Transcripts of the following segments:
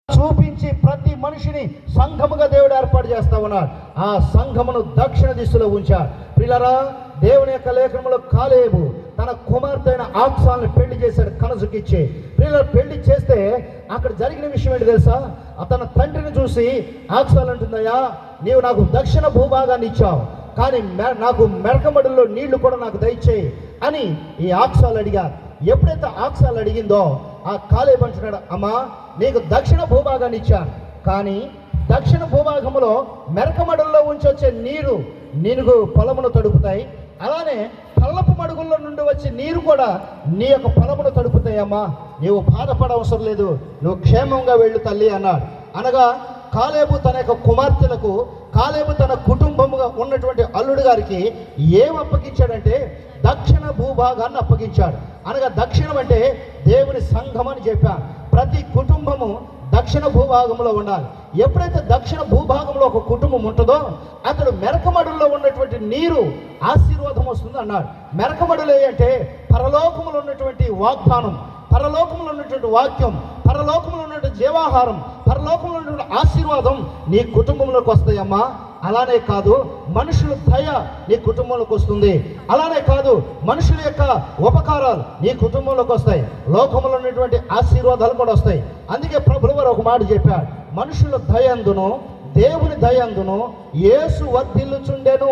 చూపించి ప్రతి మనిషిని సంఘముగా దేవుడు ఏర్పాటు చేస్తా ఉన్నాడు. ఆ సంఘమును దక్షిణ దిశలో ఉంచాడు. ప్రియులారా, దేవుని యొక్క లేఖనంలో కాలేబు తన కుమార్తె అయిన ఆక్సాలను పెళ్లి చేశాడు కనసుకిచ్చి. ప్రియులారా, పెళ్లి చేస్తే అక్కడ జరిగిన విషయం ఏంటి తెలుసా? అతని తండ్రిని చూసి ఆక్సాలు అంటుందయ్యా, నీవు నాకు దక్షిణ భూభాగాన్ని ఇచ్చావు, కానీ నాకు మెరకమడుల్లో నీళ్లు కూడా నాకు దయచేయి అని ఈ ఆక్సాలు అడిగారు. ఎప్పుడైతే ఆక్సాలు అడిగిందో ఆ కాలేబు అంటున్నాడు, అమ్మా నీకు దక్షిణ భూభాగాన్ని ఇచ్చాను, కానీ దక్షిణ భూభాగంలో మెరకమడుల్లో ఉంచి వచ్చే నీరు నీకు పొలమును తడుపుతాయి, అలానే పల్లపు మడుగుల్లో నుండి వచ్చే నీరు కూడా నీ యొక్క పొలమును తడుపుతాయమ్మా, నీవు బాధపడవసరం లేదు, నువ్వు క్షేమంగా వెళ్ళు తల్లి అన్నాడు. అనగా కాలేబు తన యొక్క కుమార్తెలకు, కాలేబు తన కుటుంబముగా ఉన్నటువంటి అల్లుడు గారికి ఏం అప్పగించాడంటే దక్షిణ భూభాగాన్ని అప్పగించాడు. అనగా దక్షిణం అంటే దేవుని సంఘం అని చెప్పాడు. ప్రతి కుటుంబము దక్షిణ భూభాగంలో ఉండాలి. ఎప్పుడైతే దక్షిణ భూభాగంలో ఒక కుటుంబం ఉంటుందో అతడు మెరకమడుల్లో ఉన్నటువంటి నీరు ఆశీర్వాదం వస్తుంది అన్నాడు. మెరకమడులు అంటే పరలోకములో ఉన్నటువంటి వాగ్దానం, పరలోకంలో ఉన్నటువంటి వాక్యం, పరలోకంలో ఉన్నటువంటి జీవాహారం, పరలోకంలో ఉన్నటువంటి ఆశీర్వాదం నీ కుటుంబంలోకి వస్తాయమ్మా. అలానే కాదు మనుషుల దయ నీ కుటుంబంలోకి వస్తుంది, అలానే కాదు మనుషుల యొక్క ఉపకారాలు నీ కుటుంబంలోకి వస్తాయి, లోకంలో ఉన్నటువంటి ఆశీర్వాదాలు కూడా వస్తాయి. అందుకే ప్రభువు వారు ఒక మాట చెప్పాడు, మనుషుల దయందును దేవుని దయందును యేసు వర్ధిల్లుచుండెను,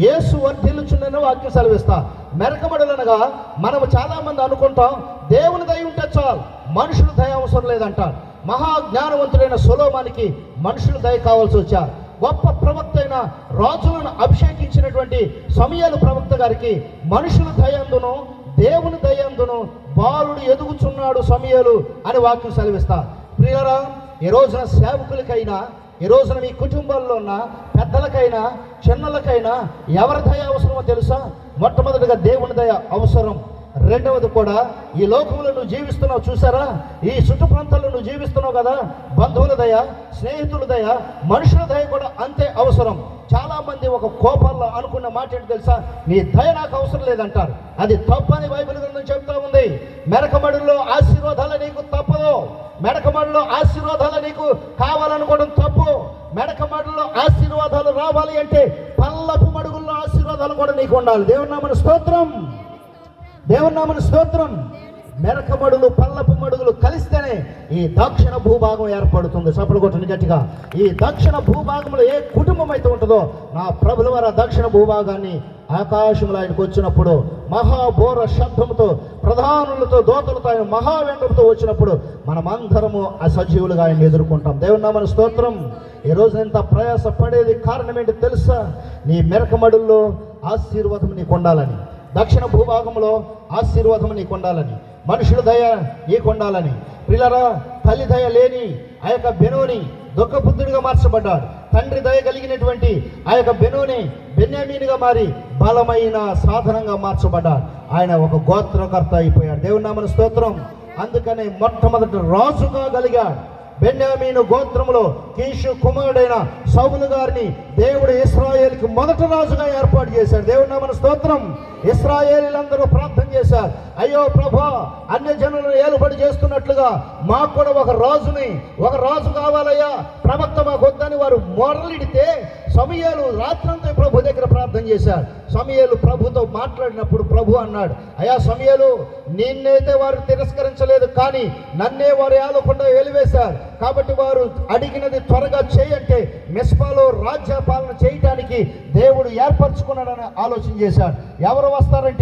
యేసు వర్ధిల్లుచుండెను వాక్యం సెలవిస్తా. మెరకమడులనగా మనము చాలా మంది అనుకుంటాం దేవుని దయ ఉంటే చాలు, మనుషుల దయ అవసరం లేదంటారు. మహాజ్ఞానవంతుడైన సొలొమోనుకి మనుషుల దయ కావాల్సి వచ్చారు. గొప్ప ప్రవక్త అయిన రాజులను అభిషేకించినటువంటి సమూయేలు ప్రవక్త గారికి మనుషుల దయందును దేవుని దయందును బాలుడు ఎదుగుచున్నాడు సమూయేలు అని వాక్యం సెలవిస్తారు. ప్రియులారా, ఈ రోజున సేవకులకైనా, ఈ రోజున మీ కుటుంబాల్లో ఉన్న పెద్దలకైనా చిన్నలకైనా ఎవరి దయ అవసరమో తెలుసా? మొట్టమొదటిగా దేవుని దయ అవసరం. రెండవది కూడా ఈ లోకంలో నువ్వు జీవిస్తున్నావు చూసారా, ఈ చుట్టు ప్రాంతాల్లో నువ్వు జీవిస్తున్నావు కదా, బంధువుల దయ, స్నేహితుల దయ, మనుషుల దయ కూడా అంతే అవసరం. చాలా మంది ఒక కోపాల్లో అనుకున్న మాట ఏంటి తెలుసా? నీ దయ నాకు అవసరం లేదంటారు. అది తప్పని బైబిల్ గ్రంథం చెప్తా ఉంది. మెరకమడుల్లో ఆశీర్వాదాలు నీకు తప్పదు, మెడకమడులో ఆశీర్వాదాలు నీకు కావాలనుకోవడం తప్పు. మెడకమడులో ఆశీర్వాదాలు రావాలి అంటే పల్లపు మడుగుల్లో ఆశీర్వాదాలు కూడా నీకు ఉండాలి. దేవుని నామమున స్తోత్రం, దేవుని నామమున స్తోత్రం. మెరకమడులు పల్లపు మడుగులు కలిస్తేనే ఈ దక్షిణ భూభాగం ఏర్పడుతుంది. చప్పలు కొట్టండి గట్టిగా. ఈ దక్షిణ భూభాగంలో ఏ కుటుంబం అయితే ఉంటుందో నా ప్రభుల వారు దక్షిణ భూభాగాన్ని ఆకాశంలో ఆయనకు వచ్చినప్పుడు మహాబోర శబ్దంతో, ప్రధానులతో, దోతలతో, ఆయన మహావెండంతో వచ్చినప్పుడు మనమందరము అసజీవులుగా ఆయన ఎదుర్కొంటాం. దేవుని నామమున స్తోత్రం. ఈ రోజు ఎంత ప్రయాస పడేది కారణం ఏంటి తెలుసా? నీ మెరకమడుల్లో ఆశీర్వాదం నీకు ఉండాలని, దక్షిణ భూభాగంలో ఆశీర్వాదం నీకు ఉండాలని, మనుషుల దయ నీకు ఉండాలని. ప్రియులారా, తల్లి దయ లేని ఆ యొక్క బెనోని దుఃఖపుత్రుడిగా మార్చబడ్డాడు. తండ్రి దయ కలిగినటువంటి ఆ యొక్క బెనోని బెన్యామీనుగా మారి బలమైన సాధనంగా మార్చబడ్డాడు. ఆయన ఒక గోత్రకర్త అయిపోయాడు. దేవుని నామమున స్తోత్రం. అందుకనే మొట్టమొదటి రాజుగా కలిగాడు. బెన్యామీను గోత్రములో కీషు కుమారుడైన సౌలు గారిని దేవుడు ఇశ్రాయేలుకి మొదటి రాజుగా ఏర్పాటు చేశాడు. దేవుని నామమున స్తోత్రం. ఇశ్రాయేలీలందరూ ప్రార్థన చేశారు, అయ్యో ప్రభా, అన్య జనులను ఏలుబడి చేస్తున్నట్లుగా మాకు కూడా ఒక రాజు కావాలయ్యా, ప్రవక్త మాకు వద్దని వారు మొరలిడితే సమూయేలు రాత్రంతా ప్రభు దగ్గర ప్రార్థన చేశారు. సమూయేలు ప్రభుతో మాట్లాడినప్పుడు ప్రభు అన్నాడు, అయ్యా సమూయేలు, నిన్నైతే వారు తిరస్కరించలేదు, కానీ నన్నే వారు ఏలకుండా వెలివేశారు, కాబట్టి వారు అడిగినది త్వరగా చేయంటే మిస్పాలో రాజ్య పాలన చేయటానికి దేవుడు ఏర్పరచుకున్నాడని ఆలోచన చేశాడు. ఎవరు వస్తారంటే